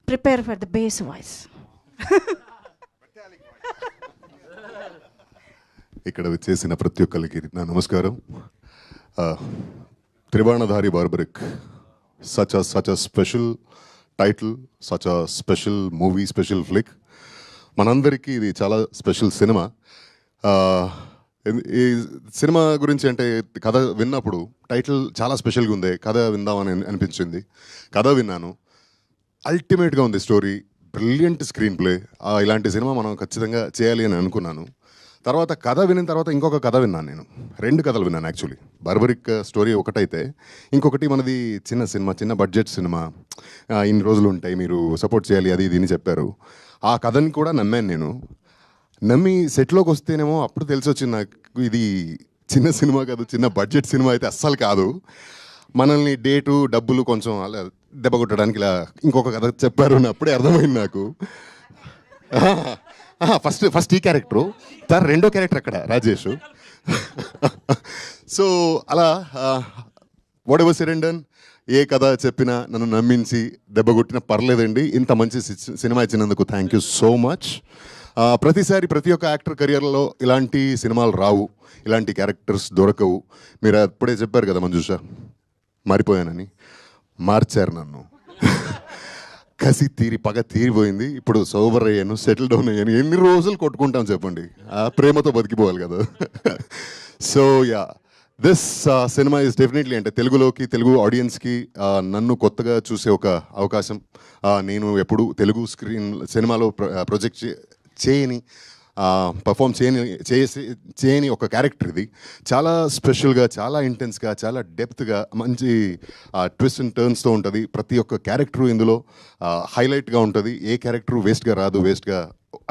prepare for the bass voice. ఇక్కడ చేసిన ప్రతి ఒక్కరికి నా నమస్కారం. త్రివర్ణధారి barbaric, such a special title, such a special movie, special flick. మనందరికీ ఇది చాలా స్పెషల్ సినిమా. ఈ సినిమా గురించి అంటే కథ విన్నప్పుడు టైటిల్ చాలా స్పెషల్గా ఉంది, కథ విందామని అనిపించింది. కథ విన్నాను, అల్టిమేట్గా ఉంది స్టోరీ, బ్రిలియంట్ స్క్రీన్ ప్లే. ఇలాంటి సినిమా మనం ఖచ్చితంగా చేయాలి అని అనుకున్నాను. తర్వాత కథ విన్న తర్వాత ఇంకొక కథ విన్నాను. నేను 2 కథలు విన్నాను యాక్చువల్లీ. బార్బరిక్ స్టోరీ ఒకటైతే, ఇంకొకటి మనది చిన్న సినిమా, చిన్న బడ్జెట్ సినిమా, ఇన్ని రోజులు ఉంటాయి, మీరు సపోర్ట్ చేయాలి, అది ఇది అని చెప్పారు. ఆ కథని కూడా నమ్మాను నేను. నమ్మి సెట్లోకి వస్తేనేమో అప్పుడు తెలిసి వచ్చింది నాకు, ఇది చిన్న సినిమా కాదు, చిన్న బడ్జెట్ సినిమా అయితే అస్సలు కాదు. మనల్ని డేటు డబ్బులు కొంచెం అలా దెబ్బ కొట్టడానికి ఇలా ఇంకొక కథ చెప్పారు అని అప్పుడే అర్థమైంది నాకు. ఫస్ట్ ఈ క్యారెక్టరు, సార్ రెండో క్యారెక్టర్ అక్కడ రాజేష్. సో అలా whatever said and done, ఏ కథ చెప్పినా నన్ను నమ్మించి దెబ్బ కొట్టినా పర్లేదండి. ఇంత మంచి సినిమా ఇచ్చినందుకు థ్యాంక్ యూ సో మచ్. ప్రతిసారి ప్రతి ఒక్క యాక్టర్ కెరియర్లో ఇలాంటి సినిమాలు రావు, ఇలాంటి క్యారెక్టర్స్ దొరకవు. మీరు అప్పుడే చెప్పారు కదా మంజుష, మారిపోయానని. మార్చారు నన్ను. కసి తీరి పగ తీరిపోయింది. ఇప్పుడు సోబర్ అయ్యాను, సెటిల్ డౌన్ అయ్యాను. ఎన్ని రోజులు కొట్టుకుంటాం చెప్పండి, ప్రేమతో బతికిపోవాలి కదా. So yeah, this cinema is definitely, అంటే తెలుగులోకి, తెలుగు ఆడియన్స్కి నన్ను కొత్తగా చూసే ఒక అవకాశం. నేను ఎప్పుడు తెలుగు స్క్రీన్ సినిమాలో ప్రొజెక్ట్ చేయని, పర్ఫామ్ చేయని ఒక క్యారెక్టర్ ఇది. చాలా స్పెషల్గా, చాలా ఇంటెన్స్గా, చాలా డెప్త్గా, మంచి ట్విస్ట్ అండ్ టర్న్స్తో ఉంటుంది. ప్రతి ఒక్క క్యారెక్టరు ఇందులో హైలైట్గా ఉంటుంది. ఏ క్యారెక్టరు వేస్ట్గా రాదు, వేస్ట్గా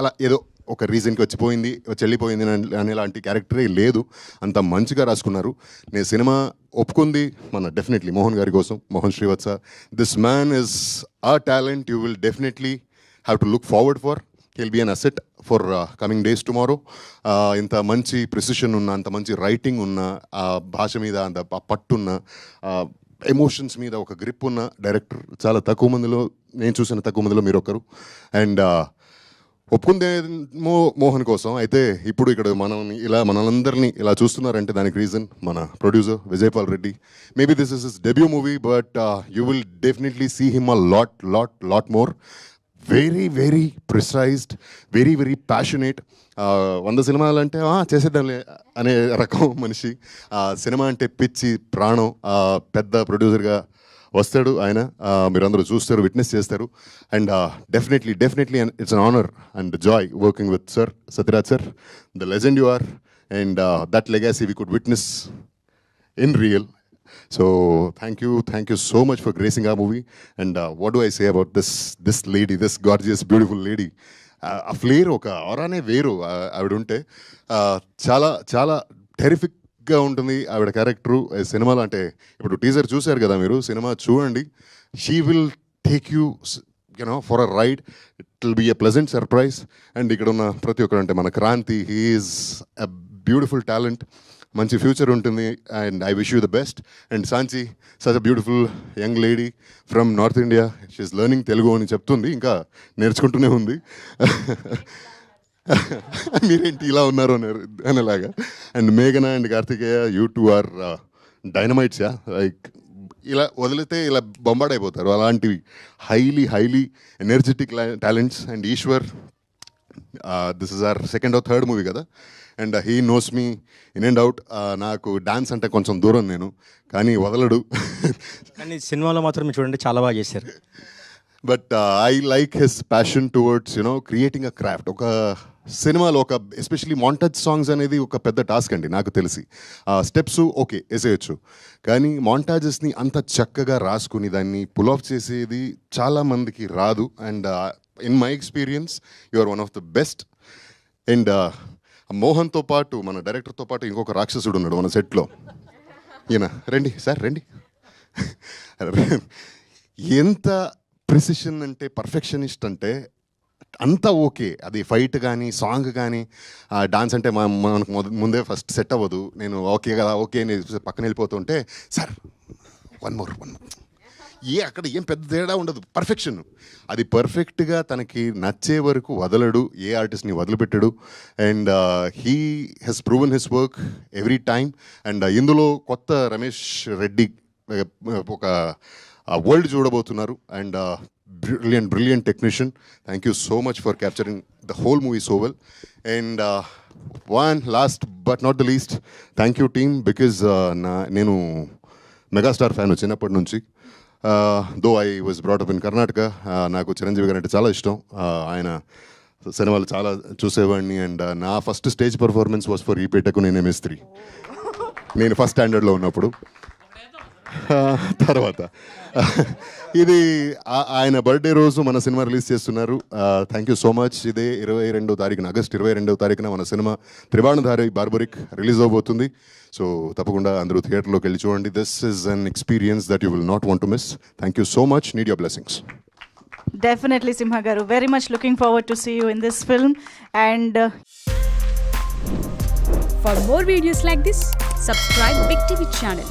అలా ఏదో ఒక రీజన్కి వచ్చిపోయింది, వెళ్ళిపోయింది అనేలాంటి క్యారెక్టరే లేదు. అంత మంచిగా రాసుకున్నారు. నేను సినిమా ఒప్పుకుంది మన డెఫినెట్లీ మోహన్ గారి కోసం, Mohan Srivatsa. This man is a talent you will definitely have to look forward for. He'll be an asset for coming days tomorrow. ఇంత మంచి ప్రిసిషన్ ఉన్న, అంత మంచి రైటింగ్ ఉన్న, భాష మీద అంత పట్టున్న, ఎమోషన్స్ మీద ఒక గ్రిప్ ఉన్న డైరెక్టర్ చాలా తక్కువ మందిలో, నేను చూసిన తక్కువ మందిలో మీరు ఒకరు. అండ్ ఒప్పుకుందేమో మోహన్ కోసం. అయితే ఇప్పుడు ఇక్కడ మనందరినీ ఇలా చూస్తున్నారంటే దానికి రీజన్ మన producer Vijaypal Reddy. Maybe this is his debut movie, but you will definitely see him a lot more. Very very precised, very very passionate. 100 సినిమాలు అంటే చేసేద్దాంలే అనే రకం మనిషి. సినిమా అంటే పిచ్చి ప్రాణం. పెద్ద ప్రొడ్యూసర్గా వస్తాడు ఆయన, మీరందరూ చూస్తారు, విట్నెస్ చేస్తారు. And definitely it's an honour and joy working with sir Sathyaraj sir, the legend you are. And that legacy we could witness in real. So thank you so much for gracing our movie. And what do I say about this lady, this gorgeous beautiful lady? A flair oka aurane veru avidu unte చాలా చాలా టెరిఫిక్గా ఉంటుంది ఆవిడ character. సినిమాలో అంటే ఇప్పుడు teaser చూశారు కదా మీరు, సినిమా చూడండి. She will take you for a ride. It will be a pleasant surprise. And ఇక్కడ ఉన్న ప్రతి ఒక్కరు, అంటే మన Kranthi, he is a beautiful talent, మంచి ఫ్యూచర్ ఉంటుంది. And I wish you the best. And Sanchi, such a beautiful young lady from north India. She's learning Telugu అని చెప్తుంది, ఇంకా నేర్చుకుంటూనే ఉంది. మీరేంటి ఇలా ఉన్నారు అనేలాగా. అండ్ మేఘన and Karthikeya, you two are dynamites. Like ఇలా వదిలితే ఇలా బొంబాడైపోతారు, అలాంటివి highly energetic talents. And Eshwar, this is our second or third movie కదా. And he knows me in and out. నాకు డాన్స్ అంటే కొంచెం దూరం నేను, కానీ వదలడు. కానీ సినిమాలో మాత్రం చూడండి చాలా బాగా చేశారు. But I like his passion towards creating a craft. ఒక సినిమాలో ఒక ఎస్పెషలీ మాంటాజ్ సాంగ్స్ అనేది ఒక పెద్ద టాస్క్ అండి నాకు తెలిసి. స్టెప్స్ ఓకే వేసేయచ్చు, కానీ మాంటాజెస్ని అంత చక్కగా రాసుకుని దాన్ని పుల్ ఆఫ్ చేసేది చాలామందికి రాదు. And in my experience you are one of the best. And మోహన్తో పాటు, మన డైరెక్టర్తో పాటు ఇంకొక రాక్షసుడు ఉన్నాడు మన సెట్లో. ఈయన రండి సార్, రండి. ఎంత ప్రిసిషన్ అంటే, పర్ఫెక్షనిస్ట్ అంటే అంతా ఓకే. అది ఫైట్ కానీ, సాంగ్ కానీ, డాన్స్ అంటే మనకు ముందే ఫస్ట్ సెట్ అవ్వదు. నేను ఓకే కదా, ఓకే నేను పక్కన వెళ్ళిపోతుంటే, సార్ వన్ మోర్ అక్కడ ఏం పెద్ద తేడా ఉండదు, పర్ఫెక్షన్. అది పర్ఫెక్ట్గా తనకి నచ్చే వరకు వదలడు, ఏ ఆర్టిస్ట్ని వదిలిపెట్టడు. And he has proven his work every time. And ఇందులో కొత్త రమేష్ రెడ్డి ఒక వరల్డ్ చూడబోతున్నారు. And brilliant technician. Thank you so much for capturing the whole movie so well. And one last but not the least, thank you team, because నేను megastar fan చిన్నప్పటి నుంచి. Though I was brought up in Karnataka. నాకు చిరంజీవి గారు అంటే చాలా ఇష్టం. ఆయన సినిమాలు చాలా చూసేవాడిని. అండ్ నా first stage performance was for ఈపేటకు నేనే మేస్త్రి, నేను ఫస్ట్ స్టాండర్డ్లో ఉన్నప్పుడు. తర్వాత ఇది ఆయన బర్త్డే రోజు మన సినిమా రిలీజ్ చేస్తున్నారు. Thank you so much. ఇదే 22వ తారీఖున, ఆగస్ట్ 22వ తారీఖున మన సినిమా త్రిబాణధారి బార్బరిక్ రిలీజ్ అవబోతుంది. సో తప్పకుండా అందరూ థియేటర్లోకి వెళ్ళి చూడండి. This is an experience that you will not want to miss. Thank you so much. Need your blessings. Definitely, Simha Garu. Very much looking forward to see you in this film. And For more videos like this, subscribe Big TV channel.